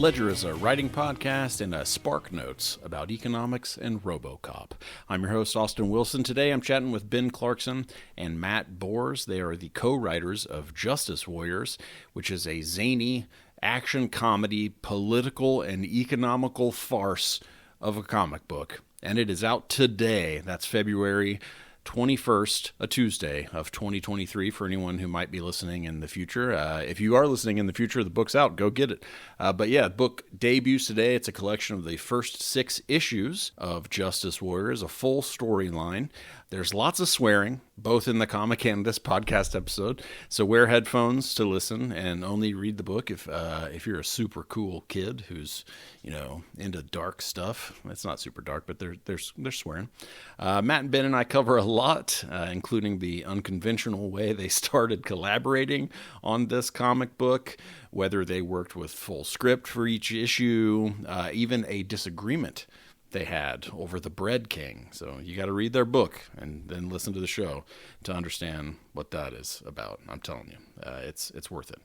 Ledger is a writing podcast and a Spark Notes about economics and RoboCop. I'm your host, Austin Wilson. Today I'm chatting with Ben Clarkson and Matt Bors. They are the co-writers of Justice Warriors, which is a zany action comedy, political and economical farce of a comic book. And it is out today. That's February 21st, a Tuesday of 2023 for anyone who might be listening in the future. If you are listening in the future, the book's out. Go get it. But yeah, the book debuts today. It's a collection of the first 6 issues of Justice Warriors, a full storyline. There's lots of swearing, both in the comic and this podcast episode. So wear headphones to listen and only read the book if you're a super cool kid who's, into dark stuff. It's not super dark, but they're swearing. Matt and Ben and I cover a lot, including the unconventional way they started collaborating on this comic book, whether they worked with full script for each issue, even a disagreement they had over the Bread King. So you got to read their book and then listen to the show to understand what that is about. I'm telling you, it's worth it.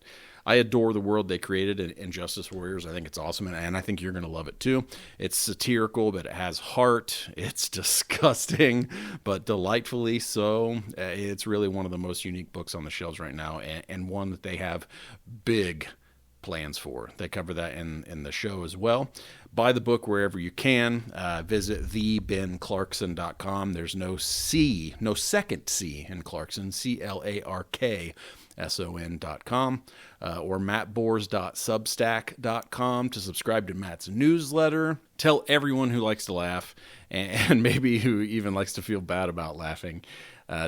I adore the world they created in Justice Warriors. I think it's awesome, and I think you're going to love it too. It's satirical, but it has heart. It's disgusting, but delightfully so. It's really one of the most unique books on the shelves right now, and one that they have big plans for. They cover that in the show as well. Buy the book wherever you can. Visit thebenclarkson.com. There's no second C in Clarkson, CLARKSON.com, or mattbors.substack.com to subscribe to Matt's newsletter. Tell everyone who likes to laugh and maybe who even likes to feel bad about laughing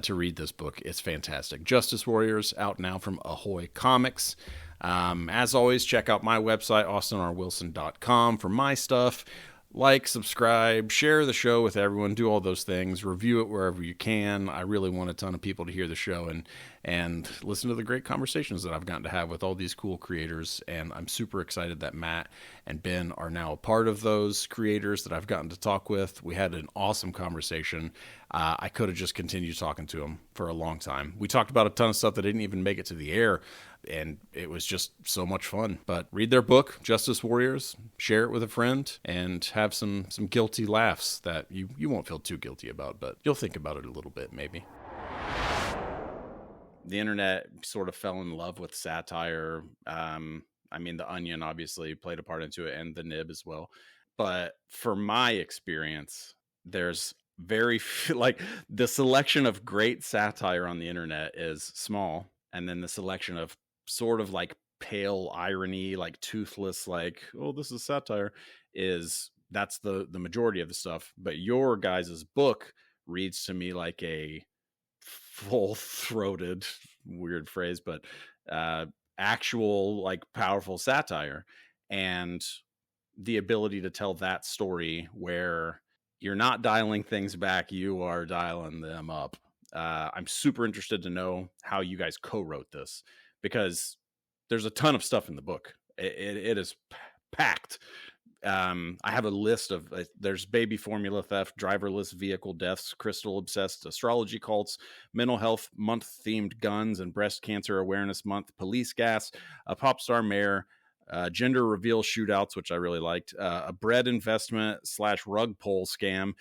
to read this book. It's fantastic. Justice Warriors, out now from Ahoy Comics. As always, check out my website, austinrwilson.com, for my stuff. Like, subscribe, share the show with everyone, do all those things, review it wherever you can. I really want a ton of people to hear the show and listen to the great conversations that I've gotten to have with all these cool creators, and I'm super excited that Matt and Ben are now a part of those creators that I've gotten to talk with. We had an awesome conversation. I could have just continued talking to them for a long time. We talked about a ton of stuff that didn't even make it to the air, and it was just so much fun. But read their book, Justice Warriors, share it with a friend, and have some guilty laughs that you won't feel too guilty about, but you'll think about it a little bit, maybe. The internet sort of fell in love with satire. The Onion obviously played a part into it, and the Nib as well. But for my experience, there's the selection of great satire on the internet is small, and then the selection of sort of like pale irony, like toothless, like, oh, this is satire, that's the majority of the stuff. But your guys' book reads to me like a full-throated, weird phrase, but actual, like, powerful satire, and the ability to tell that story where you're not dialing things back, you are dialing them up. I'm super interested to know how you guys co-wrote this, because there's a ton of stuff in the book. It is packed. I have a list of there's baby formula theft, driverless vehicle deaths, crystal obsessed astrology cults, mental health month themed guns and breast cancer awareness month, police gas, a pop star mayor, gender reveal shootouts, which I really liked, a bread investment / rug pull scam,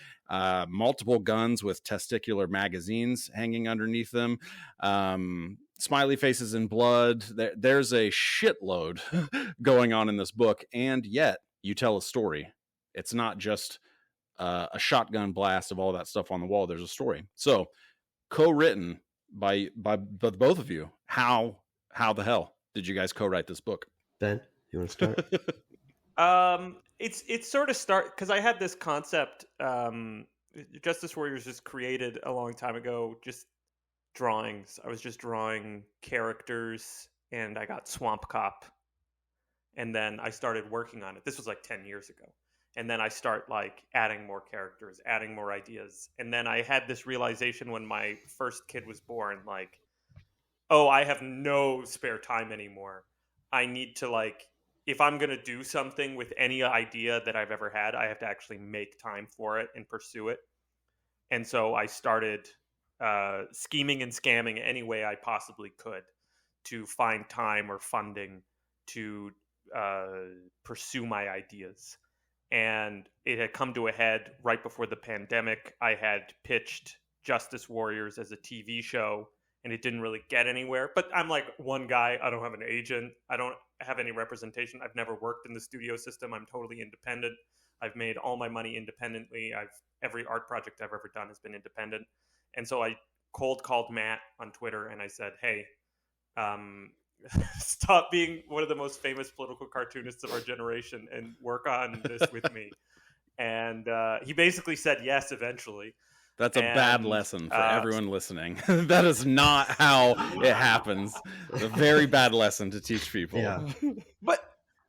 multiple guns with testicular magazines hanging underneath them, smiley faces and blood. There's a shitload going on in this book, and yet you tell a story. It's not just a shotgun blast of all that stuff on the wall. There's a story. So co-written by both of you. How the hell did you guys co-write this book? Ben, you want to start? It's sort of because I had this concept. Justice Warriors just created a long time ago, just drawings. I was just drawing characters, and I got Swamp Cop, and then I started working on it. This was like 10 years ago. And then I start like adding more characters, adding more ideas. And then I had this realization when my first kid was born, like, oh, I have no spare time anymore. I need to, like, if I'm going to do something with any idea that I've ever had, I have to actually make time for it and pursue it. And so I started scheming and scamming any way I possibly could to find time or funding to pursue my ideas. And it had come to a head right before the pandemic. I had pitched Justice Warriors as a TV show, and it didn't really get anywhere. But I'm like one guy. I don't have an agent. I don't have any representation. I've never worked in the studio system. I'm totally independent. I've made all my money independently. Every art project I've ever done has been independent. And so I cold called Matt on Twitter and I said, hey, stop being one of the most famous political cartoonists of our generation and work on this with me. And he basically said yes eventually. That's a bad lesson for everyone listening. That is not how it happens. It's a very bad lesson to teach people. Yeah. But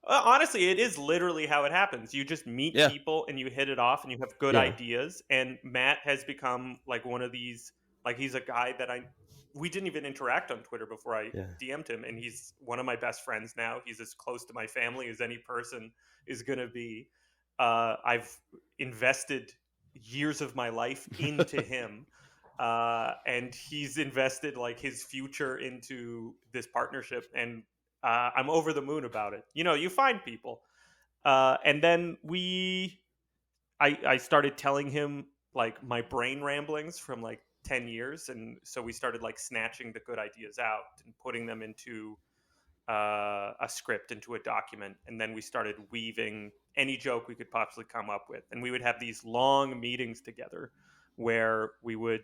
honestly, it is literally how it happens. You just meet people and you hit it off and you have good ideas. And Matt has become like one of these, like he's a guy that we didn't even interact on Twitter before I DM'd him. And he's one of my best friends now. He's as close to my family as any person is going to be. I've invested years of my life into him. And he's invested like his future into this partnership. And I'm over the moon about it. You know, you find people. And then I started telling him like my brain ramblings from like 10 years. And so we started like snatching the good ideas out and putting them into a script, into a document. And then we started weaving any joke we could possibly come up with. And we would have these long meetings together where we would,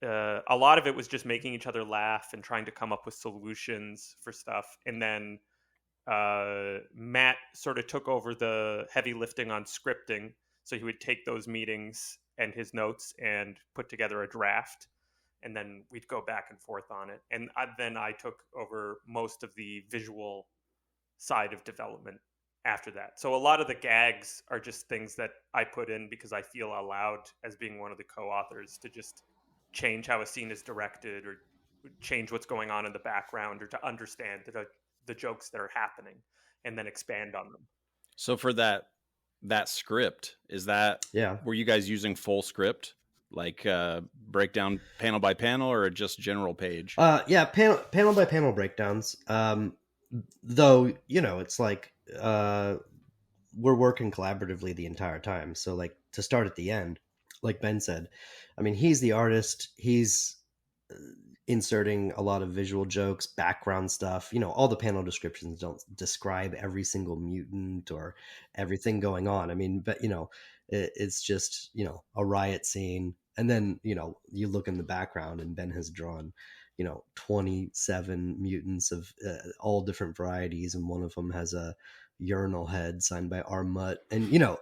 a lot of it was just making each other laugh and trying to come up with solutions for stuff. And then Matt sort of took over the heavy lifting on scripting. So he would take those meetings and his notes and put together a draft. And then we'd go back and forth on it. And then I took over most of the visual side of development after that. So a lot of the gags are just things that I put in because I feel allowed as being one of the co-authors to just change how a scene is directed or change what's going on in the background or to understand the jokes that are happening and then expand on them. So for that script, were you guys using full script? Like breakdown panel by panel or just general page? Panel by panel breakdowns. Though, you know, it's like we're working collaboratively the entire time. So like to start at the end, like Ben said, I mean, he's the artist. He's inserting a lot of visual jokes, background stuff. You know, all the panel descriptions don't describe every single mutant or everything going on. I mean, but, you know, it's just, you know, a riot scene. And then, you know, you look in the background and Ben has drawn, you know, 27 mutants of all different varieties. And one of them has a urinal head signed by R. Mutt. And, you know,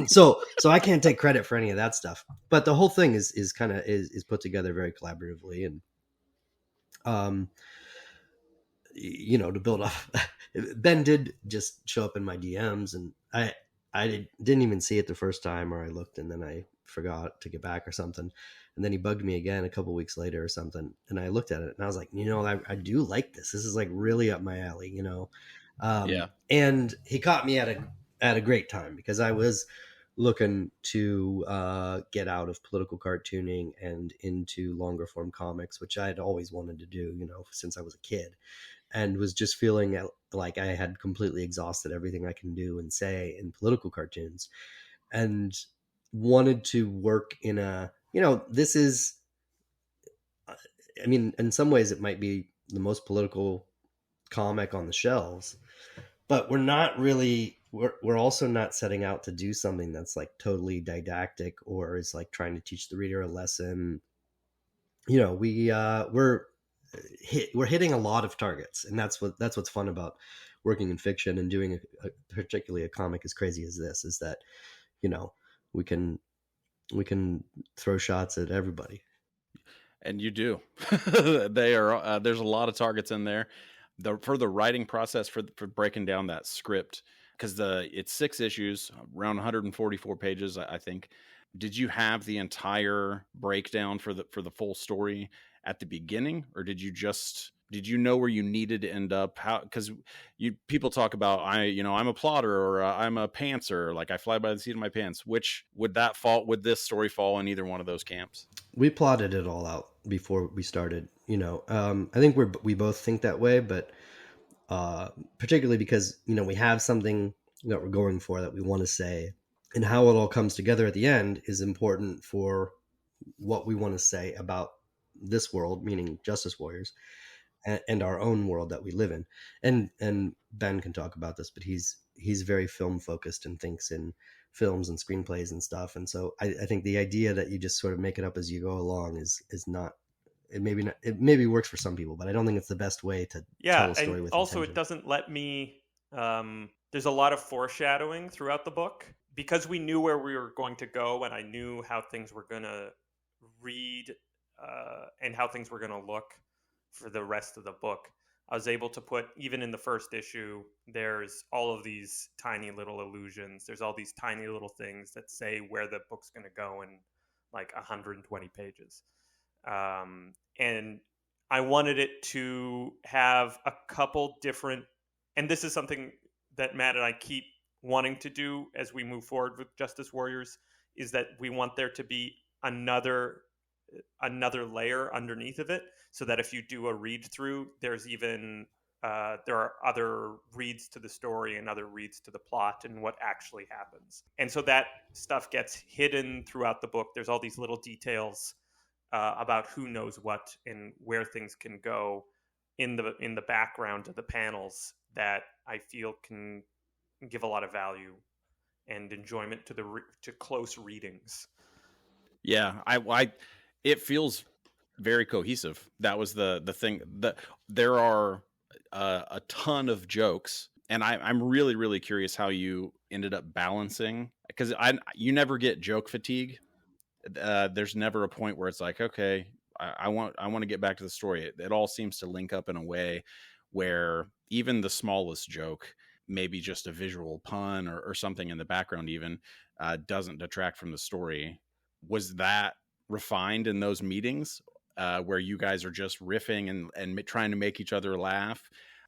so I can't take credit for any of that stuff. But the whole thing is kind of put together very collaboratively. And, you know, to build off, Ben did just show up in my DMs and I didn't even see it the first time, or I looked and then I forgot to get back or something. And then he bugged me again a couple weeks later or something. And I looked at it and I was like, you know, I do like this. This is like really up my alley, you know? And he caught me at a great time because I was looking to get out of political cartooning and into longer form comics, which I had always wanted to do, you know, since I was a kid, and was just feeling like I had completely exhausted everything I can do and say in political cartoons, and wanted to work in a, you know, this is, I mean, in some ways it might be the most political comic on the shelves, but we're also not setting out to do something that's like totally didactic or is like trying to teach the reader a lesson. You know, we're hitting a lot of targets, and that's what's fun about working in fiction and doing particularly a comic as crazy as this, is that, you know, we can throw shots at everybody. And you do. They are there's a lot of targets in there. For the writing process for breaking down that script, because it's 6 issues, around 144 pages, I think. Did you have the entire breakdown for the full story at the beginning, or did you know where you needed to end up? How, because people talk about I'm a plotter or I'm a pantser, like I fly by the seat of my pants. Which would this story fall in either one of those camps? We plotted it all out before we started. You know, I think we both think that way, but particularly because, we have something that we're going for that we want to say, and how it all comes together at the end is important for what we want to say about this world, meaning Justice Warriors, and our own world that we live in. And Ben can talk about this, but he's very film focused and thinks in films and screenplays and stuff. And so I think the idea that you just sort of make it up as you go along is not, it maybe works for some people, but I don't think it's the best way to tell a story and with also intention. it doesn't let me. There's a lot of foreshadowing throughout the book because we knew where we were going to go, and I knew how things were going to read and how things were going to look for the rest of the book. I was able to put, even in the first issue, there's all of these tiny little allusions. There's all these tiny little things that say where the book's going to go in like 120 pages. And I wanted it to have a couple different, and this is something that Matt and I keep wanting to do as we move forward with Justice Warriors, is that we want there to be another layer underneath of it, so that if you do a read through, there's even there are other reads to the story and other reads to the plot and what actually happens. And so that stuff gets hidden throughout the book. There's all these little details about who knows what and where things can go in the background of the panels that I feel can give a lot of value and enjoyment to close readings. Yeah, it feels very cohesive. That was the thing. There are a ton of jokes, and I'm really, really curious how you ended up balancing, because you never get joke fatigue. There's never a point where it's like, okay, I want to get back to the story. It all seems to link up in a way where even the smallest joke, maybe just a visual pun or something in the background even, doesn't detract from the story. Was that refined in those meetings where you guys are just riffing and trying to make each other laugh?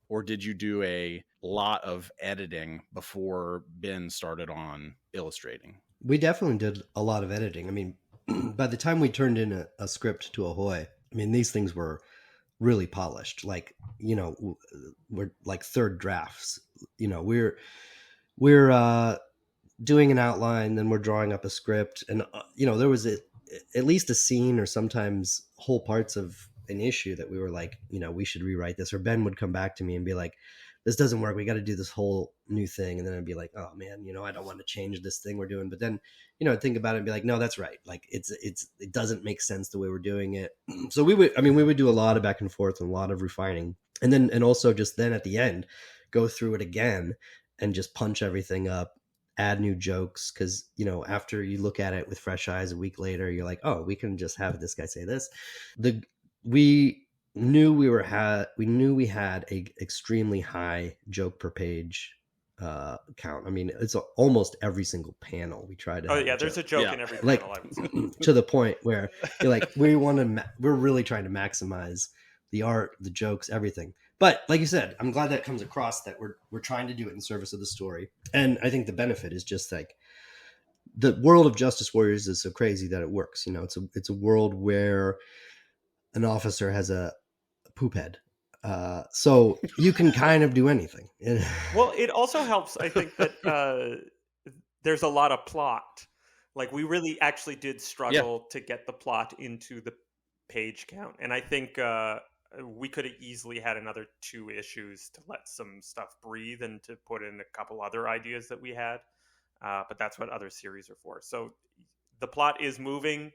Or did you do a lot of editing before Ben started on illustrating? We definitely did a lot of editing. I mean, by the time we turned in a script to Ahoy, I mean, these things were really polished. Like, we're like third drafts. We're doing an outline, then we're drawing up a script, and there was at least a scene or sometimes whole parts of an issue that we were like, we should rewrite this. Or Ben would come back to me and be like, this doesn't work, we got to do this whole new thing. And then I'd be like, oh man, I don't want to change this thing we're doing. But then I'd think about it and be like, no, that's right, like it doesn't make sense the way we're doing it. So we would do a lot of back and forth and a lot of refining, and also just then at the end go through it again and just punch everything up, add new jokes, because after you look at it with fresh eyes a week later, you're like, oh, we can just have this guy say this. We knew we had a extremely high joke per page count. I mean, it's almost every single panel we tried to. Oh yeah, there's a joke in every panel. I would say. To the point where you're like, we're really trying to maximize the art, the jokes, everything. But like you said, I'm glad that comes across that we're trying to do it in service of the story. And I think the benefit is just like the world of Justice Warriors is so crazy that it works. It's a world where an officer has a poop head. So you can kind of do anything. Well, it also helps, I think, that there's a lot of plot. Like, we really actually did struggle to get the plot into the page count. And I think we could have easily had another 2 issues to let some stuff breathe and to put in a couple other ideas that we had. But that's what other series are for. So the plot is moving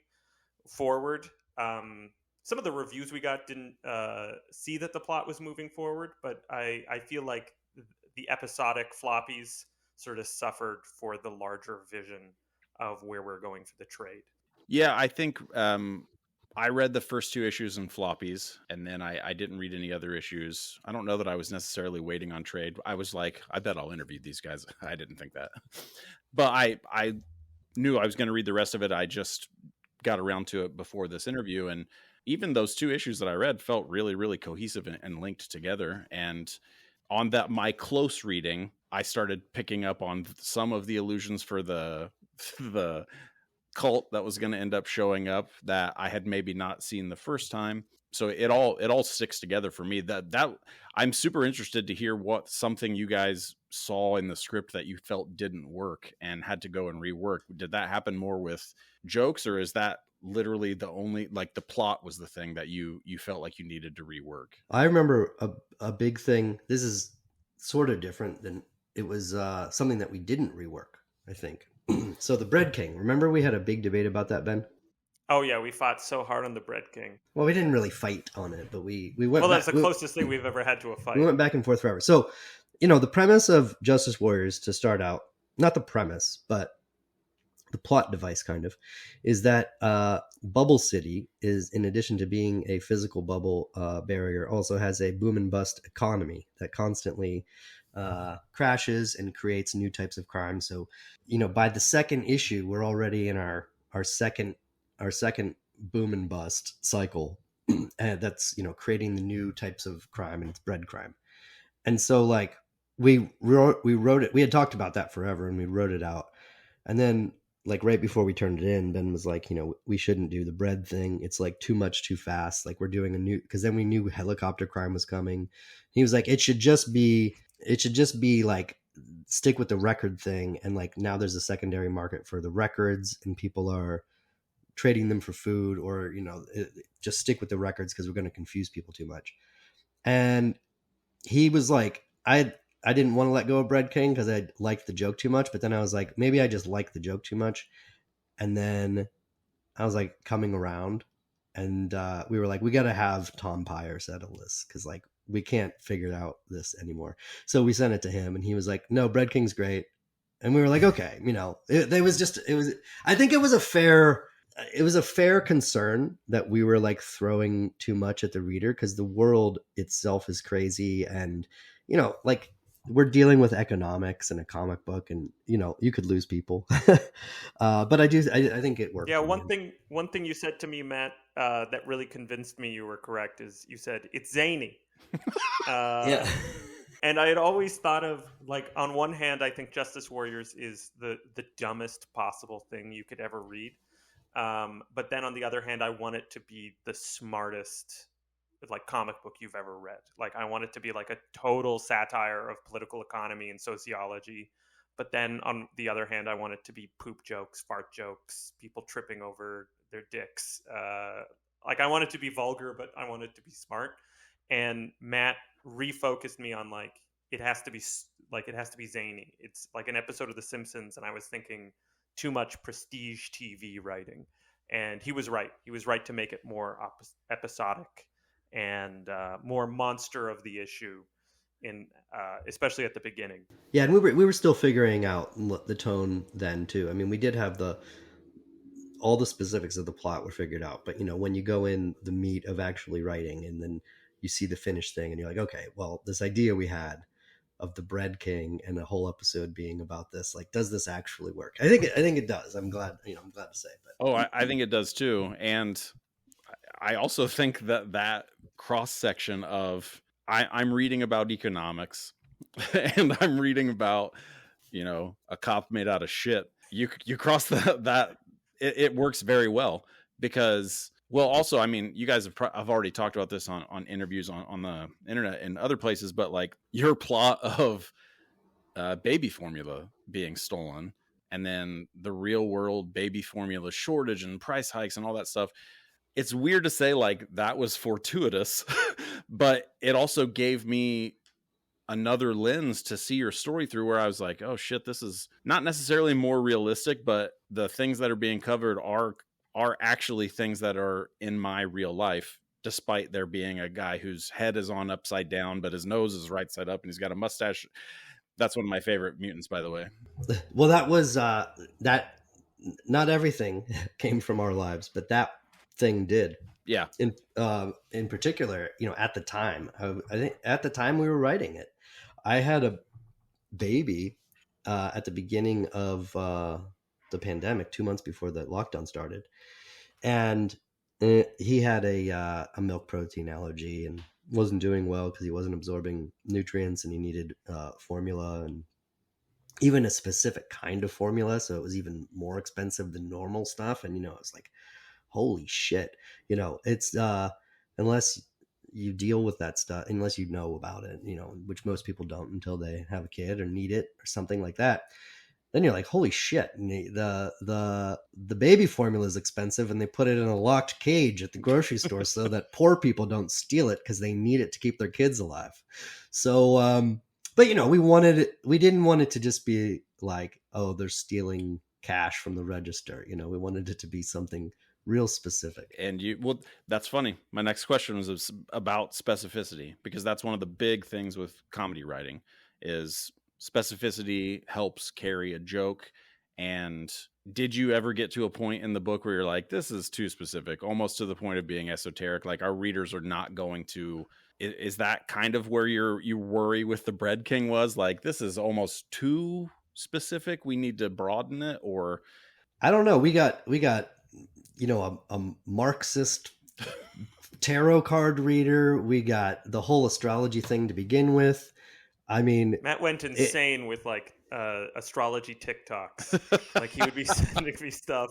forward. Some of the reviews we got didn't see that the plot was moving forward, but I feel like the episodic floppies sort of suffered for the larger vision of where we're going for the trade. Yeah, I think I read the first 2 issues in floppies, and then I didn't read any other issues. I don't know that I was necessarily waiting on trade. I was like, I bet I'll interview these guys. I didn't think that. But I knew I was going to read the rest of it. I just got around to it before this interview, and even those 2 issues that I read felt really, really cohesive and linked together. And on that, my close reading, I started picking up on some of the allusions for the cult that was going to end up showing up that I had maybe not seen the first time. So it all sticks together for me. That I'm super interested to hear what something you guys saw in the script that you felt didn't work and had to go and rework. Did that happen more with jokes, or is that literally the only, like, the plot was the thing that you felt like you needed to rework? I remember a big thing. This is sort of different than it was something that we didn't rework, I think. So the Bread King. Remember we had a big debate about that, Ben? Oh yeah, we fought so hard on the Bread King. Well, we didn't really fight on it, but we went. Well, that's the closest thing we've ever had to a fight. We went back and forth forever. So, the premise of Justice Warriors, to start out, not the premise, but the plot device kind of, is that Bubble City is, in addition to being a physical bubble barrier, also has a boom and bust economy that constantly crashes and creates new types of crime. So, by the second issue, we're already in our second boom and bust cycle. And that's, creating the new types of crime, and it's bread crime. And so, like, we wrote it. We had talked about that forever, and we wrote it out. And then, like, right before we turned it in, Ben was like, we shouldn't do the bread thing. It's like too much too fast. Like, we're doing a new, because then we knew helicopter crime was coming. He was like, it should just be like, stick with the record thing. And like, now there's a secondary market for the records, and people are trading them for food, or just stick with the records because we're going to confuse people too much. And he was like, I didn't want to let go of Bread King because I liked the joke too much, but then I was like, maybe I just like the joke too much. And then I was like coming around, and we were like, we got to have Tom Pyre settle this because, like, we can't figure out this anymore. So we sent it to him, and he was like, no, Bread King's great. And we were like, okay, I think it was a fair concern that we were like throwing too much at the reader, because the world itself is crazy, and like, we're dealing with economics in a comic book, and you could lose people. But I think it worked. Yeah, one thing you said to me, Matt, that really convinced me you were correct is you said it's zany. Yeah. And I had always thought of, like, on one hand, I think Justice Warriors is the dumbest possible thing you could ever read. But then on the other hand, I want it to be the smartest, like, comic book you've ever read. Like, I want it to be like a total satire of political economy and sociology. But then on the other hand, I want it to be poop jokes, fart jokes, people tripping over their dicks. Like, I want it to be vulgar, but I want it to be smart. And Matt refocused me on, like, it has to be zany. It's like an episode of The Simpsons, and I was thinking too much prestige TV writing. And he was right. He was right to make it more episodic and more monster of the issue, especially at the beginning. Yeah, and we were still figuring out the tone then too. I mean, we did have all the specifics of the plot were figured out, but when you go in the meat of actually writing, and then you see the finished thing, and you're like, okay, well, this idea we had of the Bread King and a whole episode being about this, like, does this actually work? I think it does. I'm glad to say. But I think it does too. And I also think that cross section of I'm reading about economics and I'm reading about, a cop made out of shit. You cross that it works very well, because, well, also, I mean, you guys have already talked about this on interviews on the internet and other places, but like, your plot of baby formula being stolen, and then the real world baby formula shortage and price hikes and all that stuff. It's weird to say, like, that was fortuitous, but it also gave me another lens to see your story through, where I was like, oh shit, this is not necessarily more realistic, but the things that are being covered are actually things that are in my real life, despite there being a guy whose head is on upside down, but his nose is right side up and he's got a mustache. That's one of my favorite mutants, by the way. Well, that was that. Not everything came from our lives, but that thing did. Yeah. In particular, at the time, I think at the time we were writing it, I had a baby at the beginning of the pandemic, 2 months before the lockdown started, and he had a milk protein allergy and wasn't doing well because he wasn't absorbing nutrients, and he needed formula. And even a specific kind of formula, so it was even more expensive than normal stuff. And it's like, holy shit, it's unless you deal with that stuff, unless you know about it, which most people don't until they have a kid or need it or something like that, then you're like, holy shit. And the baby formula is expensive, and they put it in a locked cage at the grocery store so that poor people don't steal it because they need it to keep their kids alive. So but we didn't want it to just be like, oh, they're stealing cash from the register. We wanted it to be something real specific. And that's funny. My next question was about specificity, because that's one of the big things with comedy writing is specificity helps carry a joke. And did you ever get to a point in the book where you're like, this is too specific, almost to the point of being esoteric? Like, our readers are not going to, is that kind of where you worry with the Bread King was like, this is almost too specific, we need to broaden it? Or I don't know. We got a Marxist tarot card reader. We got the whole astrology thing to begin with. I mean, Matt went insane with like astrology TikToks. Like, he would be sending me stuff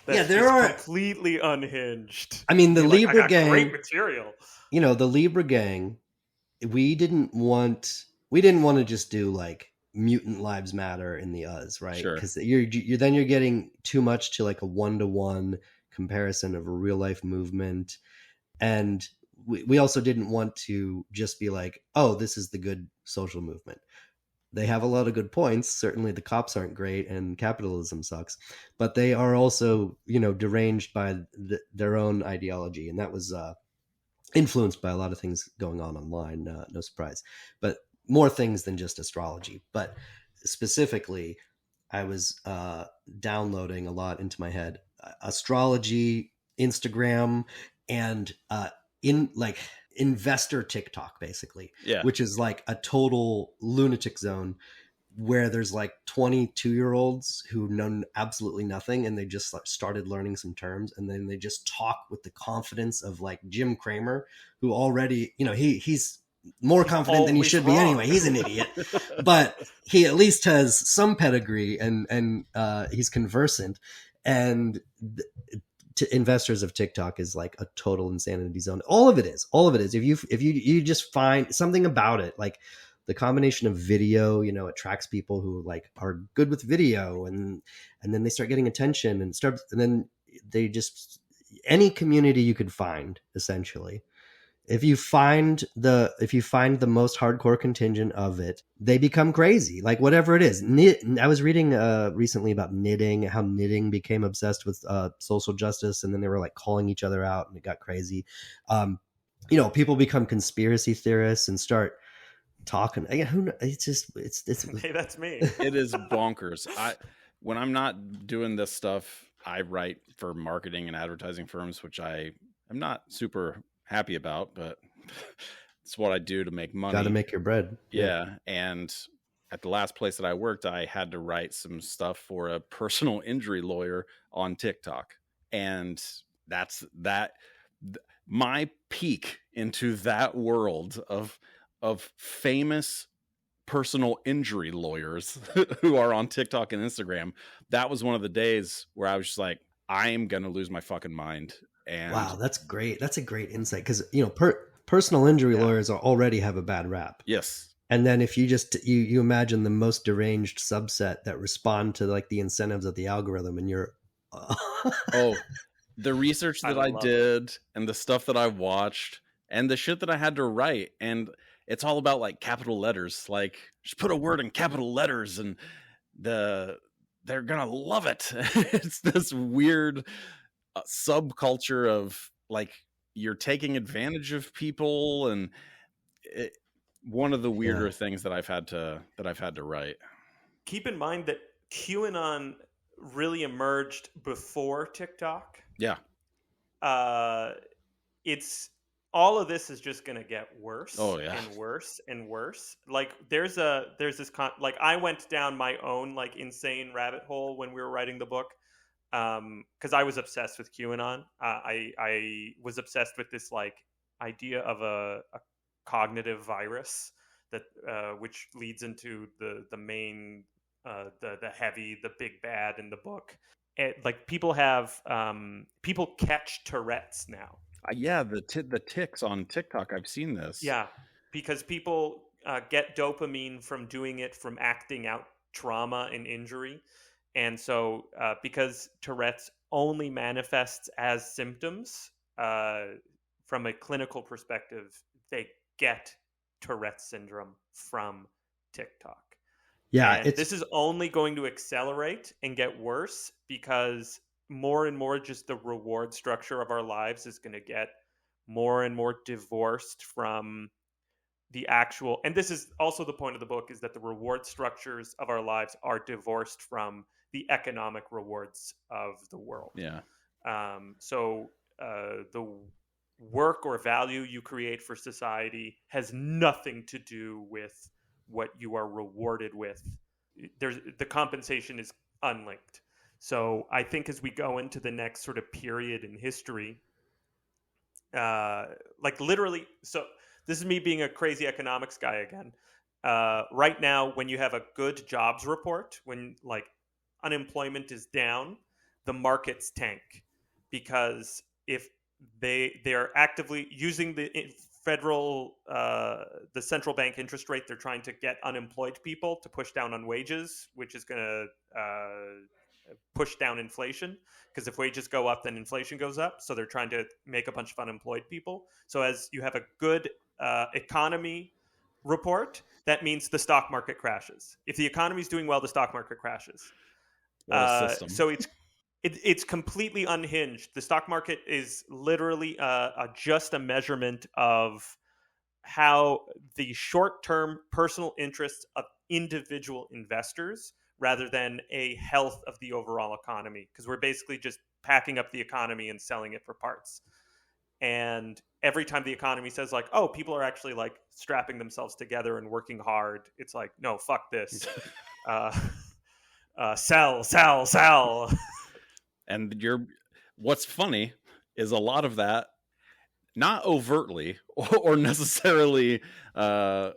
that's completely unhinged. I mean, the Libra gang, great material. The Libra gang, we didn't want to just do like mutant lives matter in the right? Sure. Because you're getting too much to like a 1-to-1 comparison of a real life movement. And we also didn't want to just be like, oh, this is the good social movement. They have a lot of good points. Certainly the cops aren't great and capitalism sucks, but they are also, deranged by their own ideology. And that was influenced by a lot of things going on online. No surprise, but more things than just astrology. But specifically, I was downloading a lot into my head astrology, Instagram, and in like investor TikTok, basically, which is like a total lunatic zone where there's like 22-year-olds who know absolutely nothing, and they just like started learning some terms, and then they just talk with the confidence of like Jim Cramer, who already, he's more confident than he should be anyway. He's an idiot, but he at least has some pedigree, and he's conversant. And to investors of TikTok is like a total insanity zone. All of it is. If you just find something about it, like the combination of video, attracts people who like are good with video, and then they start getting attention and then they just, any community you could find, essentially. If you find the most hardcore contingent of it, they become crazy, like whatever it is. I was reading recently about knitting, how knitting became obsessed with social justice, and then they were like calling each other out, and it got crazy. People become conspiracy theorists and start talking. It's hey, that's me. It is bonkers. When I'm not doing this stuff, I write for marketing and advertising firms, which I am not super happy about, but it's what I do to make money. Got to make your bread. Yeah. And at the last place that I worked, I had to write some stuff for a personal injury lawyer on TikTok. And that's my peek into that world of famous personal injury lawyers who are on TikTok and Instagram. That was one of the days where I was just like, I am going to lose my fucking mind. And wow, that's great. That's a great insight, because personal injury lawyers already have a bad rap. Yes. And then if you just you imagine the most deranged subset that respond to like the incentives of the algorithm, and you're the research that I did and the stuff that I watched and the shit that I had to write, and it's all about like capital letters, like just put a word in capital letters and they're gonna love it. It's this weird subculture of like you're taking advantage of people, and one of the weirder things that I've had to write. Keep in mind that QAnon really emerged before TikTok. Yeah. It's all of this is just going to get worse. Oh, yeah. And worse and worse. Like there's this like I went down my own like insane rabbit hole when we were writing the book. Because I was obsessed with QAnon. I was obsessed with this like idea of a cognitive virus that which leads into the main the heavy, the big bad in the book. Like people have people catch Tourette's now. Yeah, the ticks on TikTok. I've seen this. Yeah, because people get dopamine from doing it, from acting out trauma and injury. And so, because Tourette's only manifests as symptoms, from a clinical perspective, they get Tourette's syndrome from TikTok. Yeah, And this is only going to accelerate and get worse because more and more just the reward structure of our lives is going to get more and more divorced from the actual, and this is also the point of the book, is that the reward structures of our lives are divorced from the economic rewards of the world. Yeah. So the work or value you create for society has nothing to do with what you are rewarded with. The compensation is unlinked. So I think as we go into the next sort of period in history, like literally, so this is me being a crazy economics guy again. Right now, when you have a good jobs report, when like unemployment is down, the markets tank, because if they're actively using the the central bank interest rate, they're trying to get unemployed people to push down on wages, which is going to push down inflation, because if wages go up, then inflation goes up. So they're trying to make a bunch of unemployed people. So as you have a good economy report, that means the stock market crashes. If the economy is doing well, the stock market crashes. What a system. So it's completely unhinged. The stock market is literally just a measurement of how the short-term personal interests of individual investors, rather than a health of the overall economy, because we're basically just packing up the economy and selling it for parts. And every time the economy says like, oh, people are actually like strapping themselves together and working hard, it's like, no, fuck this. Sell. And what's funny is a lot of that, not overtly or necessarily on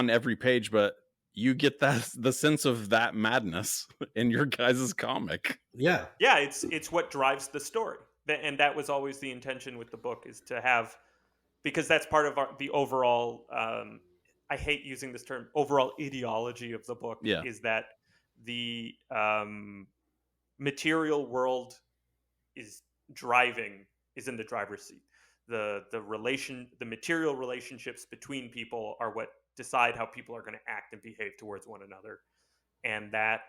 every page, but you get the sense of that madness in your guys' comic. Yeah. It's what drives the story, and that was always the intention with the book, is to have, because that's part of the overall. I hate using this term, overall ideology of the book. Yeah. Is that the material world is in the driver's seat. The material relationships between people are what decide how people are going to act and behave towards one another, and that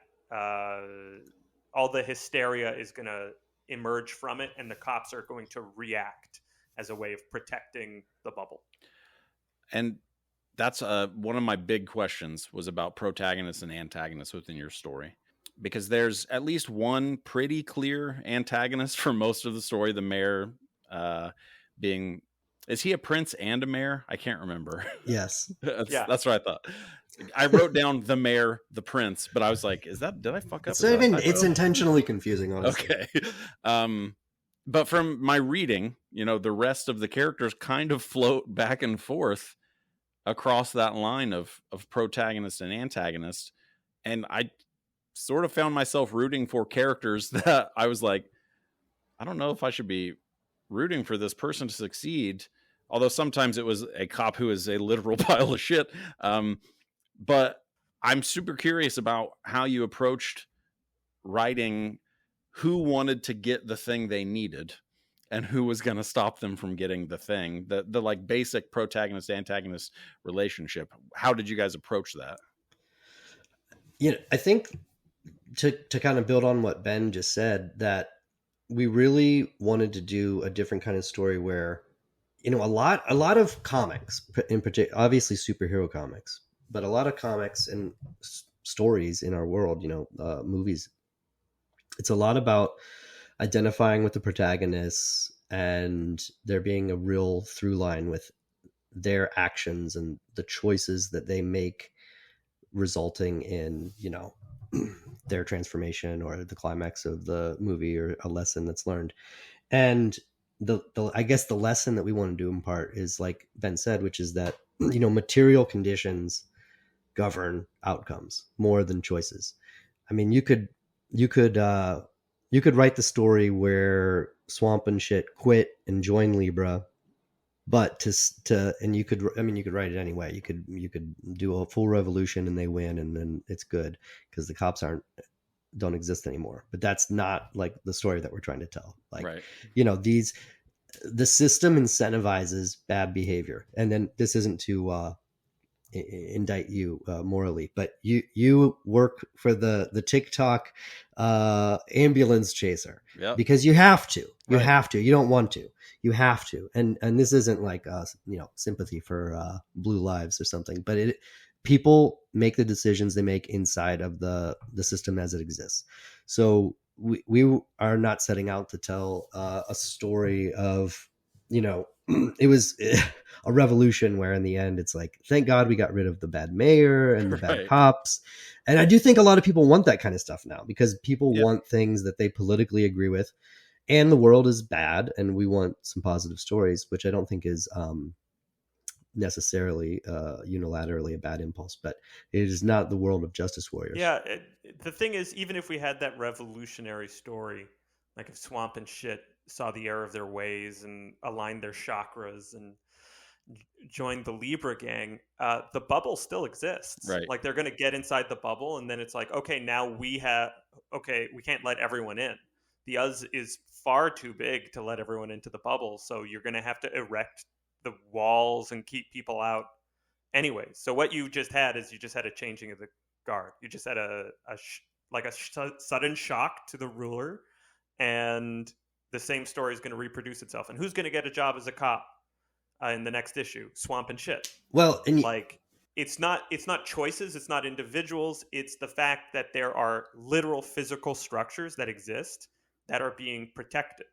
all the hysteria is going to emerge from it, and the cops are going to react as a way of protecting the bubble. And that's one of my big questions, was about protagonists and antagonists within your story, because there's at least one pretty clear antagonist for most of the story, the mayor being... Is he a prince and a mayor? I can't remember. Yes. That's what I thought. I wrote down the mayor, the prince, but I was like, did I fuck up? It's intentionally confusing, honestly. Okay. But from my reading, the rest of the characters kind of float back and forth across that line of protagonist and antagonist. And I sort of found myself rooting for characters that I was like, I don't know if I should be rooting for this person to succeed, although sometimes it was a cop who is a literal pile of shit. But I'm super curious about how you approached writing who wanted to get the thing they needed and who was going to stop them from getting the thing, the like basic protagonist antagonist relationship. How did you guys approach that? I think to kind of build on what Ben just said, that we really wanted to do a different kind of story where, a lot of comics, in particular, obviously superhero comics, but a lot of comics and stories in our world, movies, it's a lot about identifying with the protagonists and there being a real through line with their actions and the choices that they make, resulting in, their transformation or the climax of the movie or a lesson that's learned. And I guess the lesson that we want to do in part is, like Ben said, which is that, material conditions govern outcomes more than choices. I mean, you could write the story where Swamp and shit quit and join Libra, but and you could, I mean, you could write it anyway. You could do a full revolution and they win, and then it's good because the cops don't exist anymore. But that's not like the story that we're trying to tell. Like, Right. The system incentivizes bad behavior, and then this isn't to indict you morally, but you work for the TikTok ambulance chaser because you have to. You don't want to. You have to. And this isn't like sympathy for blue lives or something, but people make the decisions they make inside of the system as it exists. So we are not setting out to tell a story of, it was a revolution where in the end it's like, thank God we got rid of the bad mayor and the bad cops. And I do think a lot of people want that kind of stuff now because people want things that they politically agree with, and the world is bad and we want some positive stories, which I don't think is necessarily unilaterally a bad impulse, but it is not the world of Justice Warriors. Yeah, the thing is, even if we had that revolutionary story, like if Swamp and shit saw the error of their ways and aligned their chakras and joined the Libra gang, the bubble still exists. Right. Like they're going to get inside the bubble, and then it's like, okay, now we can't let everyone in. The Uz is far too big to let everyone into the bubble, so you're going to have to erect the walls and keep people out anyway. So what you just had is a changing of the guard. You just had a sudden shock to the ruler, and the same story is going to reproduce itself. And who's going to get a job as a cop in the next issue? Swamp and shit. Well, and it's not choices, it's not individuals, it's the fact that there are literal physical structures that exist that are being protected.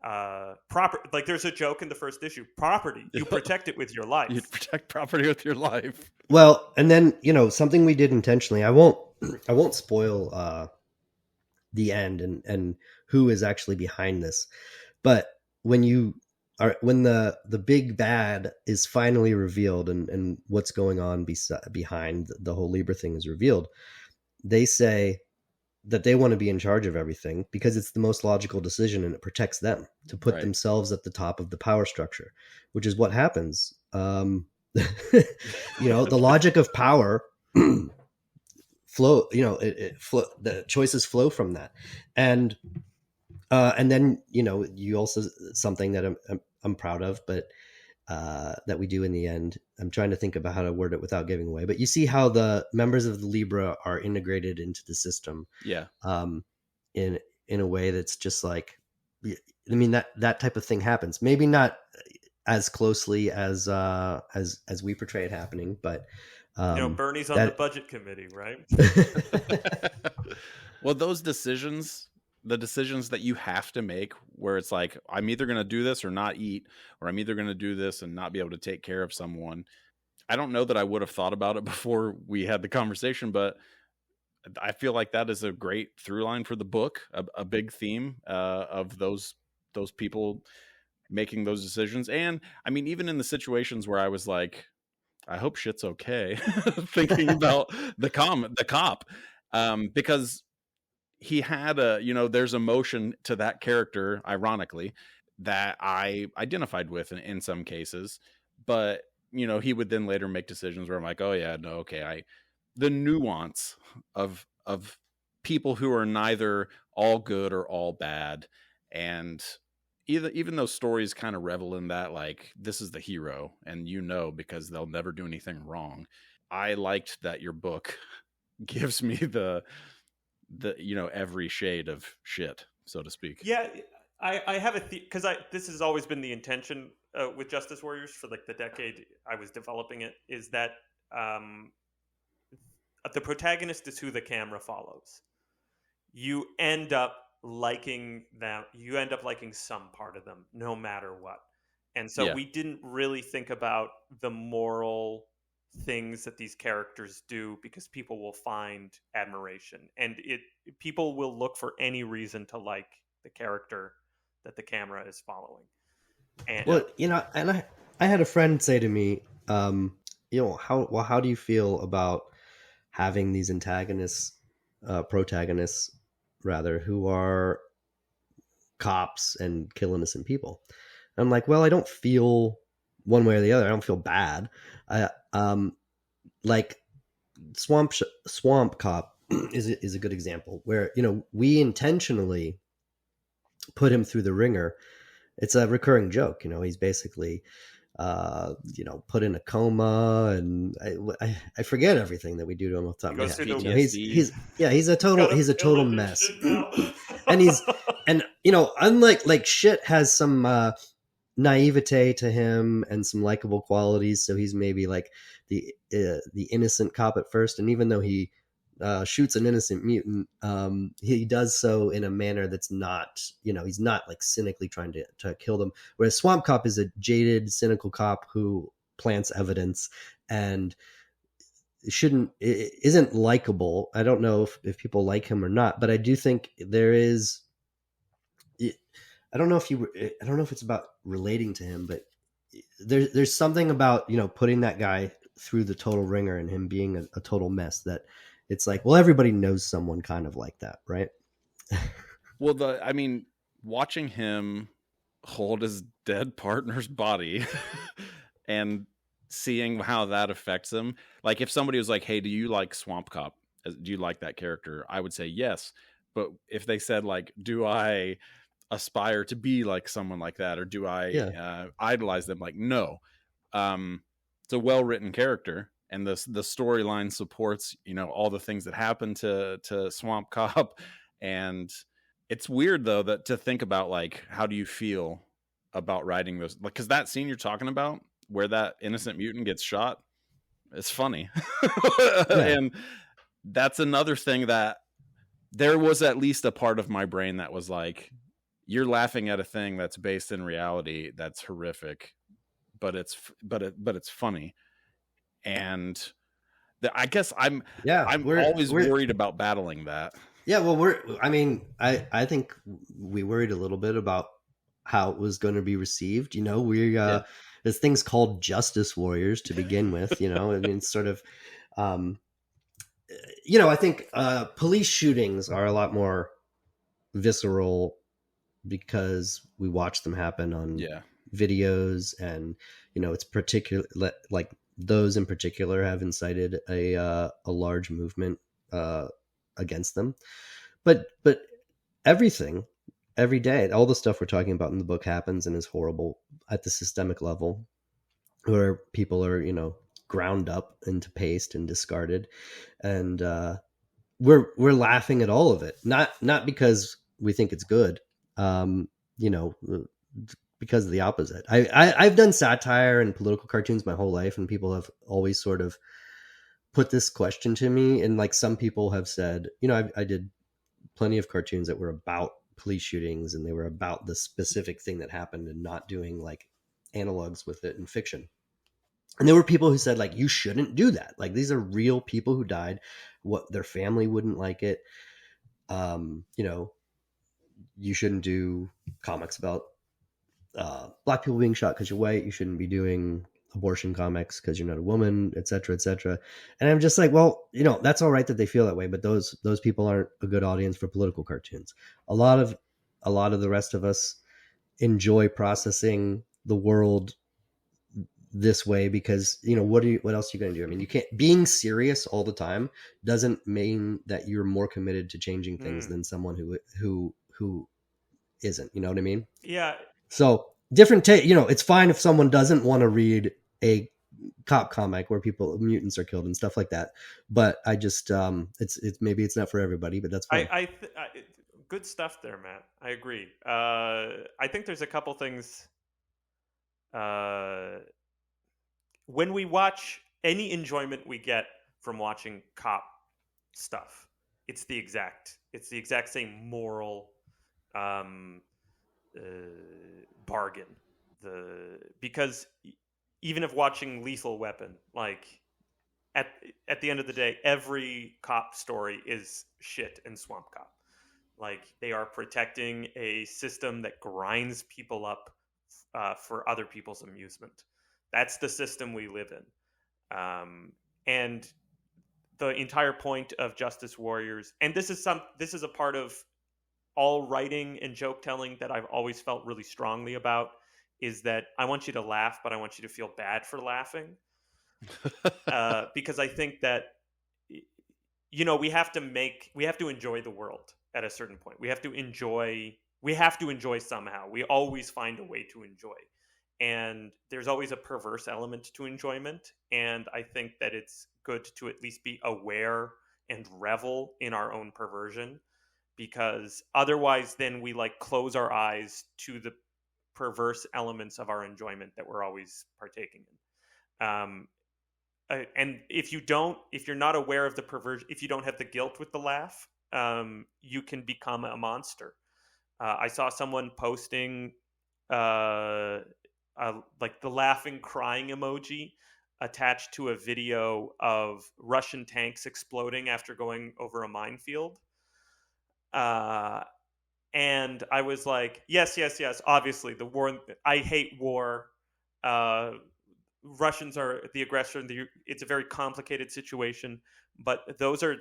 Like there's a joke in the first issue, property, you protect it with your life. You protect property with your life. Well, and then something we did intentionally, I won't spoil the end and who is actually behind this, but when the big bad is finally revealed and what's going on behind the whole Libra thing is revealed, they say that they want to be in charge of everything because it's the most logical decision and it protects them to put themselves at the top of the power structure, which is what happens. The logic of power flow, the choices flow from that. And then, you also, something that I'm proud of, but that we do in the end. I'm trying to think about how to word it without giving away, but you see how the members of the Libra are integrated into the system. Yeah. In a way that's just like, I mean, that type of thing happens. Maybe not as closely as we portray it happening, but Bernie's on the budget committee, right? Well, those decisions, the decisions that you have to make where it's like, I'm either going to do this or not eat, or I'm either going to do this and not be able to take care of someone. I don't know that I would have thought about it before we had the conversation, but I feel like that is a great through line for the book, a big theme of those people making those decisions. And I mean, even in the situations where I was like, I hope shit's okay, thinking about the cop, because he had there's emotion to that character, ironically, that I identified with in some cases, but he would then later make decisions where I'm like, oh yeah, no, okay, the nuance of people who are neither all good or all bad, and even those stories kind of revel in that, like, this is the hero, and because they'll never do anything wrong. I liked that your book gives me the every shade of shit, so to speak. Yeah, I have because this has always been the intention with Justice Warriors for like the decade I was developing it, is that the protagonist is who the camera follows. You end up liking them. You end up liking some part of them, no matter what. And so we didn't really think about the moral things that these characters do because people will find admiration, and people will look for any reason to like the character that the camera is following. And and I had a friend say to me, how do you feel about having these protagonists rather, who are cops and kill innocent people. I'm like, well, I don't feel one way or the other. I don't feel bad. I like Swamp Cop is a good example where, you know, we intentionally put him through the ringer. It's a recurring joke. You know, he's basically you know, put in a coma, and I forget everything that we do to him off the top of my Goes head. through You know, PTSD. he's a total mess. Shit now. And you know, unlike like shit has some naivete to him and some likable qualities, so he's maybe like the innocent cop at first, and even though he shoots an innocent mutant, he does so in a manner that's not, you know, he's not like cynically trying to kill them. Whereas Swamp Cop is a jaded, cynical cop who plants evidence and isn't likable. I don't know if people like him or not, but I do think there is. I don't know if it's about relating to him, but there's something about, you know, putting that guy through the total ringer and him being a total mess that it's like, well, everybody knows someone kind of like that, right? Well, I mean, watching him hold his dead partner's body and seeing how that affects him. Like if somebody was like, hey, do you like Swamp Cop? Do you like that character? I would say yes. But if they said like, do I aspire to be like someone like that, or do I idolize them? Like, no. It's a well-written character, and the storyline supports, you know, all the things that happen to Swamp Cop. And it's weird though that to think about, like, how do you feel about writing those, because that scene you're talking about where that innocent mutant gets shot, it's funny. And that's another thing that there was at least a part of my brain that was like, you're laughing at a thing that's based in reality that's horrific, but it's funny. And I guess I'm always worried about battling that. Yeah, well, I think we worried a little bit about how it was going to be received. You know, there's things called justice warriors to begin with. You know, I mean, it's sort of, you know, I think police shootings are a lot more visceral because we watch them happen on videos, and you know, it's particular, like those in particular have incited a large movement against them. But everything, every day, all the stuff we're talking about in the book happens and is horrible at the systemic level, where people are, you know, ground up into paste and discarded, and we're laughing at all of it, not because we think it's good, you know, because of the opposite. I've done satire and political cartoons my whole life, and people have always sort of put this question to me, and like some people have said, you know, I did plenty of cartoons that were about police shootings, and they were about the specific thing that happened and not doing like analogs with it in fiction. And there were people who said, like, you shouldn't do that. Like, these are real people who died. What, their family wouldn't like it. You know, you shouldn't do comics about black people being shot because you're white. You shouldn't be doing abortion comics because you're not a woman, et cetera, et cetera. And I'm just like, well, you know, that's all right that they feel that way, but those people aren't a good audience for political cartoons. A lot of the rest of us enjoy processing the world this way because, you know, what else are you going to do? I mean, you can't, being serious all the time doesn't mean that you're more committed to changing things than someone who isn't, you know what I mean? Yeah. So different take, you know, it's fine if someone doesn't want to read a cop comic where mutants are killed and stuff like that. But I just, it's maybe it's not for everybody, but that's fine. Good stuff there, Matt. I agree. I think there's a couple things. When we watch, any enjoyment we get from watching cop stuff, it's the exact same moral bargain. Because even if watching Lethal Weapon, like at the end of the day, every cop story is shit in Swamp Cop. Like, they are protecting a system that grinds people up for other people's amusement. That's the system we live in. And the entire point of Justice Warriors, and this is a part of all writing and joke telling that I've always felt really strongly about, is that I want you to laugh, but I want you to feel bad for laughing. Because I think that, we have to enjoy the world at a certain point. We have to enjoy somehow. We always find a way to enjoy. And there's always a perverse element to enjoyment. And I think that it's good to at least be aware and revel in our own perversion, because otherwise then we close our eyes to the perverse elements of our enjoyment that we're always partaking in. And if you're not aware of the perversion, if you don't have the guilt with the laugh, you can become a monster. I saw someone posting the laughing crying emoji attached to a video of Russian tanks exploding after going over a minefield. And I was like, yes, obviously the war. I hate war. Russians are the aggressor. It's a very complicated situation, but those are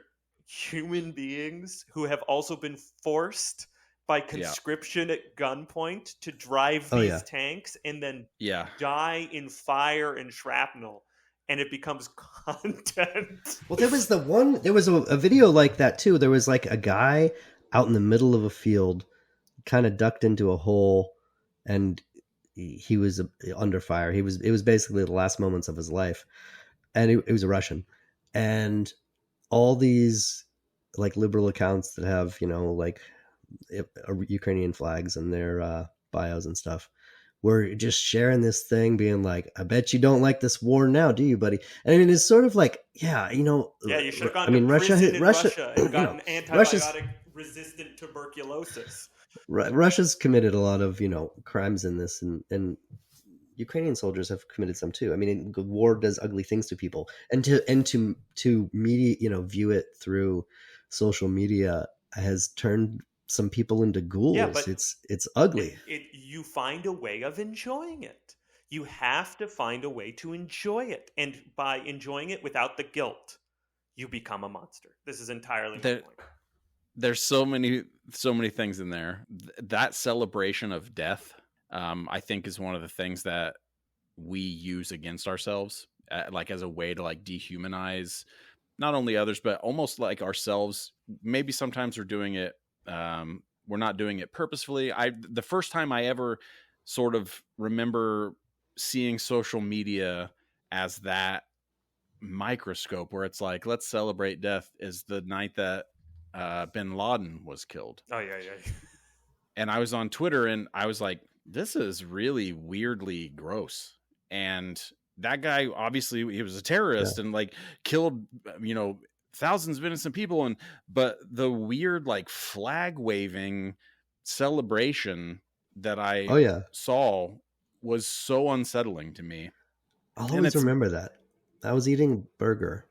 human beings who have also been forced by conscription at gunpoint to drive these tanks and then die in fire and shrapnel, and it becomes content. Well, there was a video like that too. There was a guy out in the middle of a field, kind of ducked into a hole, and he was under fire. It was basically the last moments of his life, and it was a Russian, and all these liberal accounts that have Ukrainian flags in their bios and stuff were just sharing this thing, being like, "I bet you don't like this war now, do you, buddy?" And I mean, it's sort of like, you should have gone to prison in Russia and gotten antibiotic-resistant tuberculosis. Russia's committed a lot of crimes in this, and Ukrainian soldiers have committed some too. I mean, war does ugly things to people, and to media, view it through social media has turned some people into ghouls. Yeah, but it's ugly. You find a way of enjoying it. You have to find a way to enjoy it, and by enjoying it without the guilt, you become a monster. This is entirely my point. There's so many things in there. That celebration of death, I think, is one of the things that we use against ourselves, as a way to dehumanize not only others, but almost ourselves. Maybe sometimes we're doing it. We're not doing it purposefully. The first time I ever sort of remember seeing social media as that microscope where it's let's celebrate death is the night that Ben Laden was killed. Oh yeah. And I was on Twitter and I was like, this is really weirdly gross. And that guy, obviously he was a terrorist and killed, thousands of innocent people. But the weird, flag waving celebration that I saw was so unsettling to me. I'll always remember that. I was eating burger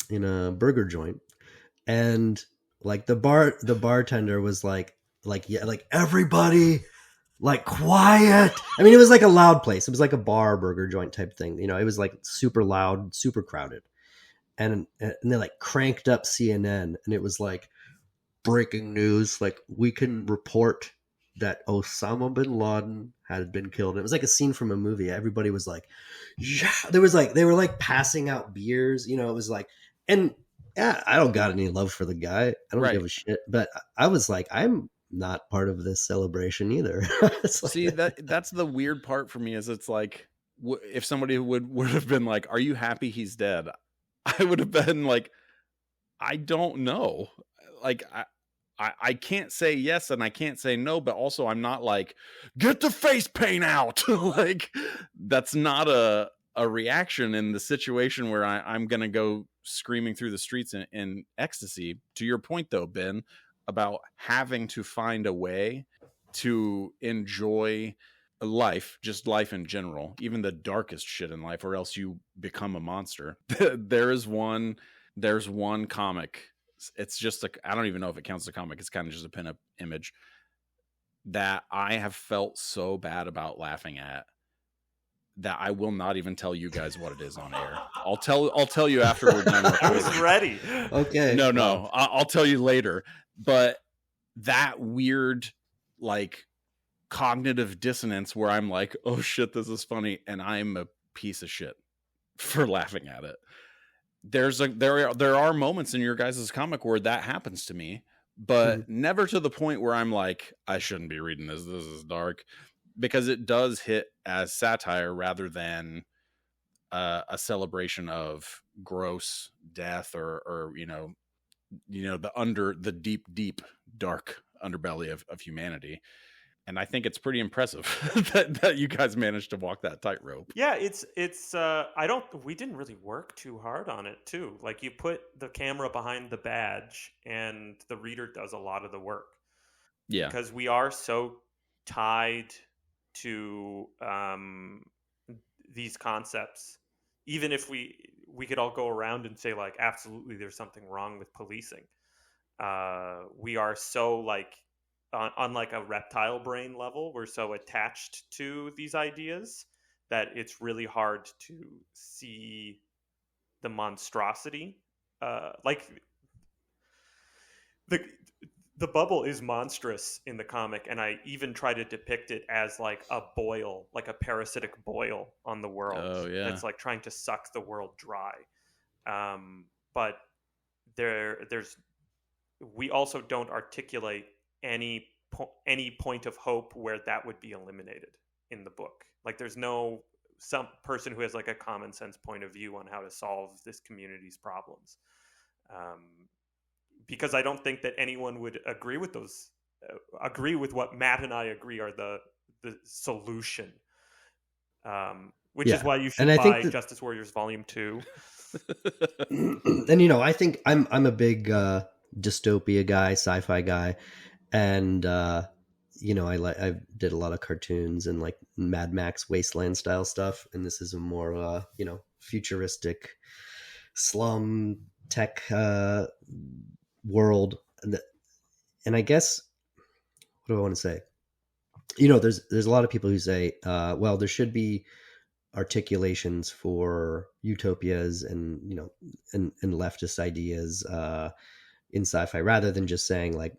in a burger joint, and the bartender was everybody quiet. I mean, it was a loud place. It was a bar burger joint type thing. It was super loud, super crowded. And they cranked up CNN, and it was breaking news. We can report that Osama bin Laden had been killed. It was a scene from a movie. Everybody was yeah. There was they were passing out beers. It was and yeah, I don't got any love for the guy. I don't give a shit. But I was I'm not part of this celebration either. See, that's the weird part for me is it's if somebody would have been are you happy he's dead? I would have been I don't know. I can't say yes and I can't say no, but also I'm not get the face paint out. That's not a reaction in the situation where I'm going to go screaming through the streets in ecstasy. To your point though, Ben, about having to find a way to enjoy life, just life in general, even the darkest shit in life, or else you become a monster. There's one comic. It's just I don't even know if it counts as a comic. It's kind of just a pinup image that I have felt so bad about laughing at that I will not even tell you guys what it is on air. I'll tell you after we're done recording. I was ready. Okay. No, I'll tell you later. But that weird, like, cognitive dissonance where I'm like, oh shit, this is funny, and I'm a piece of shit for laughing at it. There are moments in your guys' comic where that happens to me, but never to the point where I'm like, I shouldn't be reading this. This is dark, because it does hit as satire rather than a celebration of gross death or the deep dark underbelly of humanity. And I think it's pretty impressive that you guys managed to walk that tightrope. Yeah, we didn't really work too hard on it too. Like, you put the camera behind the badge and the reader does a lot of the work. Yeah. Because we are so tied to these concepts. Even if we could all go around and say, like, absolutely there's something wrong with policing. We are so, like, on like a reptile brain level, we're so attached to these ideas that it's really hard to see the monstrosity. Like, the bubble is monstrous in the comic, and I even try to depict it as like a boil, like a parasitic boil on the world. Oh, yeah. That's like trying to suck the world dry. But we also don't articulate any point of hope where that would be eliminated in the book. Like, there's no some person who has like a common sense point of view on how to solve this community's problems. Because I don't think that anyone would agree with what Matt and I agree are the solution. Which is why you should buy Justice Warriors Volume 2. And I think I'm a big dystopia guy, sci-fi guy, and I did a lot of cartoons and like Mad Max Wasteland style stuff, and this is a more futuristic slum tech world. And I guess, what do I want to say? There's a lot of people who say, well, there should be articulations for utopias and and leftist ideas in sci-fi, rather than just saying, like,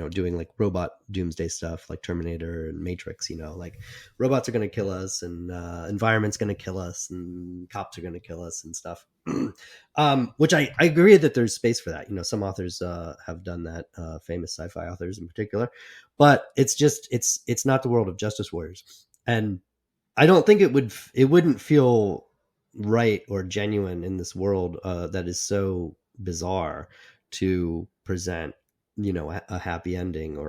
doing like robot doomsday stuff like Terminator and Matrix. Like, robots are going to kill us, and environment's going to kill us, and cops are going to kill us and stuff. Which I agree that there's space for that. Some authors have done that, famous sci-fi authors in particular, but it's not the world of Justice Warriors. And I don't think it wouldn't feel right or genuine in this world that is so bizarre to present a happy ending.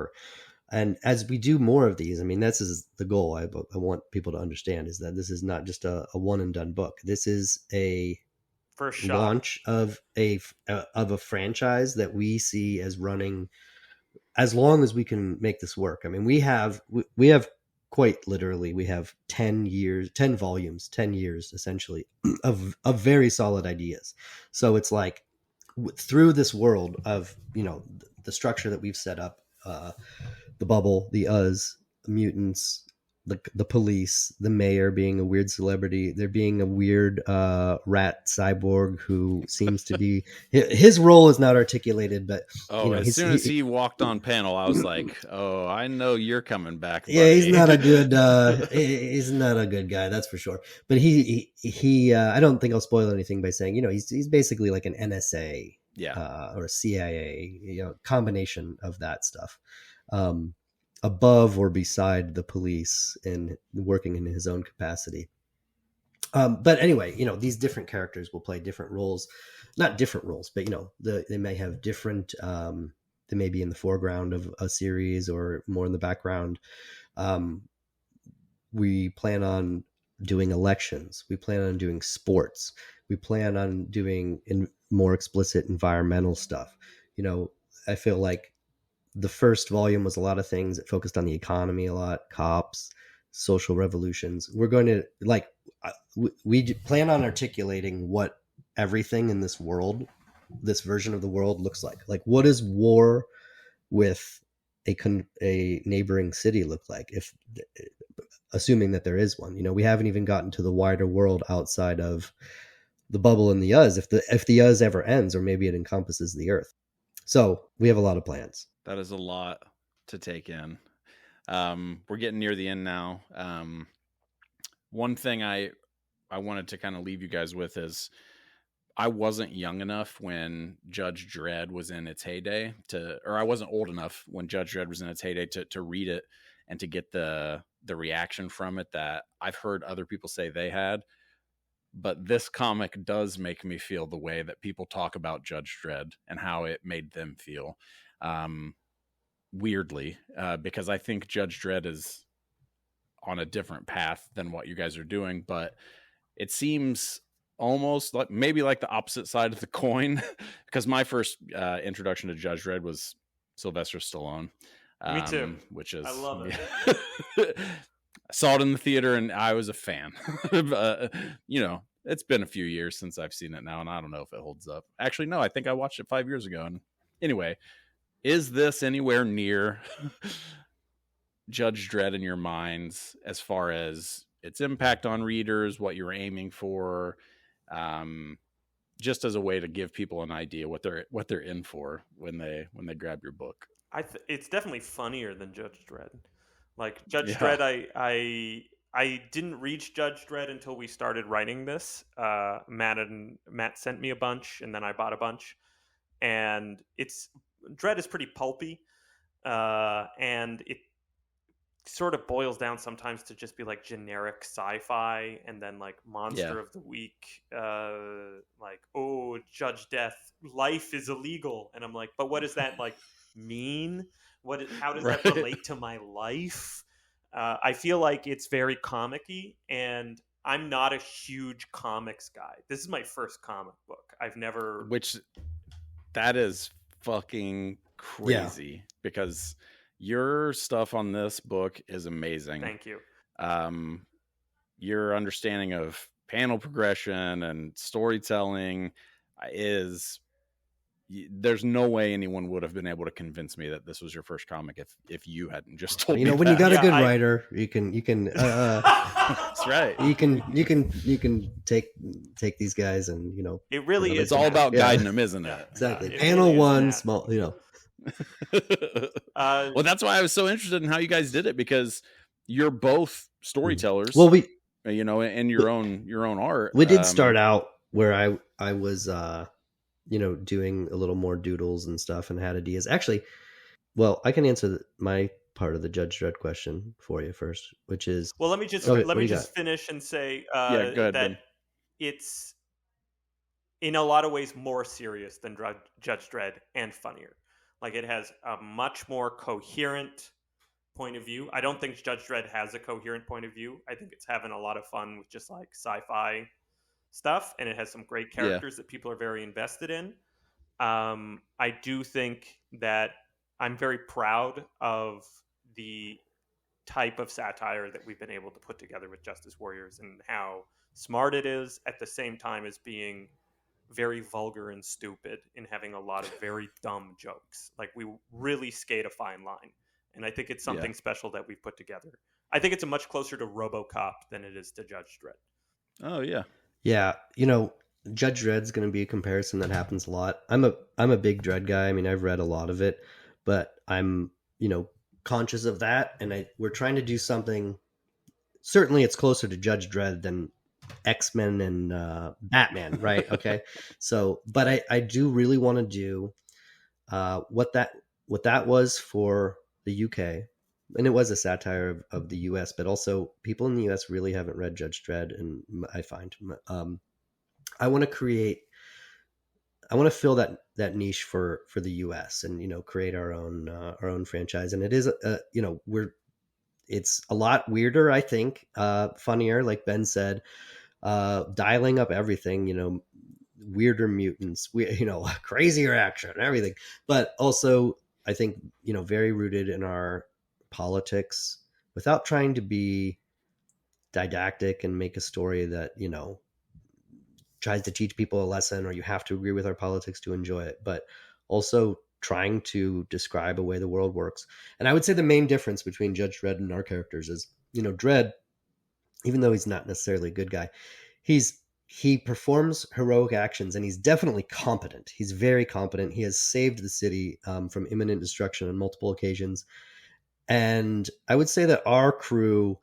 And as we do more of these, I mean, this is the goal. I want people to understand, is that this is not just a one and done book. This is a first launch of a franchise that we see as running as long as we can make this work. I mean, we have quite literally, we have 10 volumes, 10 years essentially of very solid ideas. So it's like, through this world of the structure that we've set up, the bubble, the mutants, the police, the mayor being a weird celebrity, there being a weird rat cyborg who seems to be, his role is not articulated, but as soon as he walked on panel, I was like, oh, I know you're coming back, buddy. Yeah, he's not a good he's not a good guy, that's for sure. But he I don't think I'll spoil anything by saying he's basically like an NSA or a CIA, combination of that stuff, above or beside the police and working in his own capacity. But anyway, these different characters will play different roles, not different roles, but they may have different, they may be in the foreground of a series or more in the background. We plan on doing elections. We plan on doing sports. We plan on doing more explicit environmental stuff. I feel like the first volume was a lot of things that focused on the economy a lot, cops, social revolutions. We're going to, like, we plan on articulating what everything in this world, this version of the world, looks like. Like, what does war with a neighboring city look like? If assuming that there is one. We haven't even gotten to the wider world outside of the bubble in the Uz, if the Uz ever ends, or maybe it encompasses the Earth. So we have a lot of plans. That is a lot to take in. We're getting near the end now. One thing I wanted to kind of leave you guys with is I wasn't young enough when Judge Dredd was in its heyday or I wasn't old enough when Judge Dredd was in its heyday to read it and to get the reaction from it that I've heard other people say they had. But this comic does make me feel the way that people talk about Judge Dredd and how it made them feel. Weirdly, because I think Judge Dredd is on a different path than what you guys are doing, but it seems almost like maybe like the opposite side of the coin, because my first introduction to Judge Dredd was Sylvester Stallone. Me too. Which is, I love it. I saw it in the theater and I was a fan. It's been a few years since I've seen it now, and I don't know if it holds up. Actually, no, I think I watched it 5 years ago. And anyway, is this anywhere near Judge Dredd in your minds as far as its impact on readers, what you're aiming for, just as a way to give people an idea what they're in for when they grab your book? It's definitely funnier than Judge Dredd. Like Judge Dredd, I didn't reach Judge Dredd until we started writing this. Matt sent me a bunch, and then I bought a bunch. And Dredd is pretty pulpy, and it sort of boils down sometimes to just be like generic sci-fi, and then like monster of the week, like, oh, Judge Death, life is illegal, and I'm like, but what does that like mean? How does that relate to my life? I feel like it's very comic-y, and I'm not a huge comics guy. This is my first comic book. That is fucking crazy, because your stuff on this book is amazing. Thank you. Your understanding of panel progression and storytelling there's no way anyone would have been able to convince me that this was your first comic if you hadn't just told me when that. you got a good writer, you can that's right. You can take these guys and it really is. It's all about guiding them, isn't it? Exactly. Panel really one, small, well, that's why I was so interested in how you guys did it, because you're both storytellers. Well, in your own art. We did start out where I was doing a little more doodles and stuff and had ideas. Actually, well, I can answer my part of the Judge Dredd question for you first, which is... Well, let me just finish and say go ahead, that Ben. It's in a lot of ways more serious than Judge Dredd and funnier. Like, it has a much more coherent point of view. I don't think Judge Dredd has a coherent point of view. I think it's having a lot of fun with just like sci-fi stuff, and it has some great characters that people are very invested in. I do think that I'm very proud of the type of satire that we've been able to put together with Justice Warriors, and how smart it is at the same time as being very vulgar and stupid and having a lot of very dumb jokes. Like, we really skate a fine line, and I think it's something special that we've put together. I think it's a much closer to RoboCop than it is to Judge Dredd. Oh yeah. Yeah, Judge Dredd's going to be a comparison that happens a lot. I'm a big Dredd guy. I mean, I've read a lot of it, but I'm, conscious of that, and we're trying to do something. Certainly, it's closer to Judge Dredd than X-Men and Batman, right? Okay, so, but I do really want to do what that was for the UK. And it was a satire of the U.S., but also people in the U.S. really haven't read Judge Dredd, and I find I want to fill that niche for the U.S. and create our own franchise. And it is it's a lot weirder, I think, funnier, like Ben said, dialing up everything, weirder mutants, crazier action, everything, but also I think very rooted in our politics without trying to be didactic and make a story that tries to teach people a lesson, or you have to agree with our politics to enjoy it, but also trying to describe a way the world works. And I would say the main difference between Judge Dredd and our characters is Dredd, even though he's not necessarily a good guy, he performs heroic actions, and he's definitely competent. He's very competent. He has saved the city from imminent destruction on multiple occasions. And I would say that our crew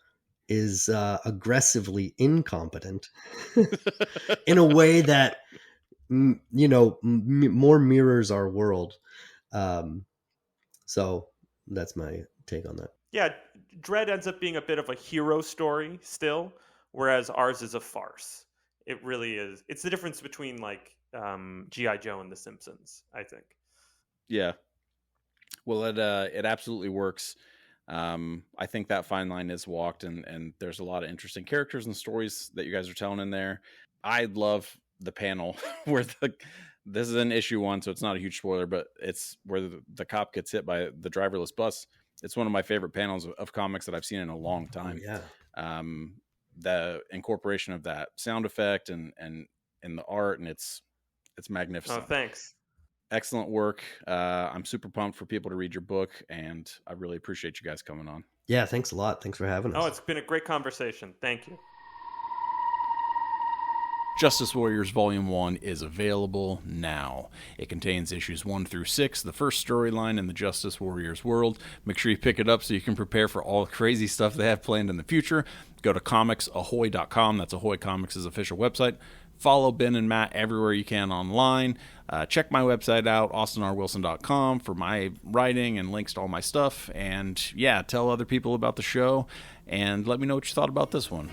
is aggressively incompetent in a way that, more mirrors our world. So that's my take on that. Yeah, Dread ends up being a bit of a hero story still, whereas ours is a farce. It really is. It's the difference between like G.I. Joe and The Simpsons, I think. Yeah. Well, it absolutely works. I think that fine line is walked, and there's a lot of interesting characters and stories that you guys are telling in there. I love the panel where this is an issue 1, so it's not a huge spoiler, but it's where the cop gets hit by the driverless bus. It's one of my favorite panels of comics that I've seen in a long time. Oh, yeah. The incorporation of that sound effect and the art, and it's magnificent. Oh, thanks. Excellent work. I'm super pumped for people to read your book, and I really appreciate you guys coming on. Yeah, thanks a lot. Thanks for having us. Oh, it's been a great conversation. Thank you. Justice Warriors Volume 1 is available now. It contains issues 1 through 6, the first storyline in the Justice Warriors world. Make sure you pick it up so you can prepare for all the crazy stuff they have planned in the future. Go to comicsahoy.com. That's Ahoy Comics' official website. Follow Ben and Matt everywhere you can online. Check my website out, austinrwilson.com, for my writing and links to all my stuff. And yeah, tell other people about the show, and let me know what you thought about this one.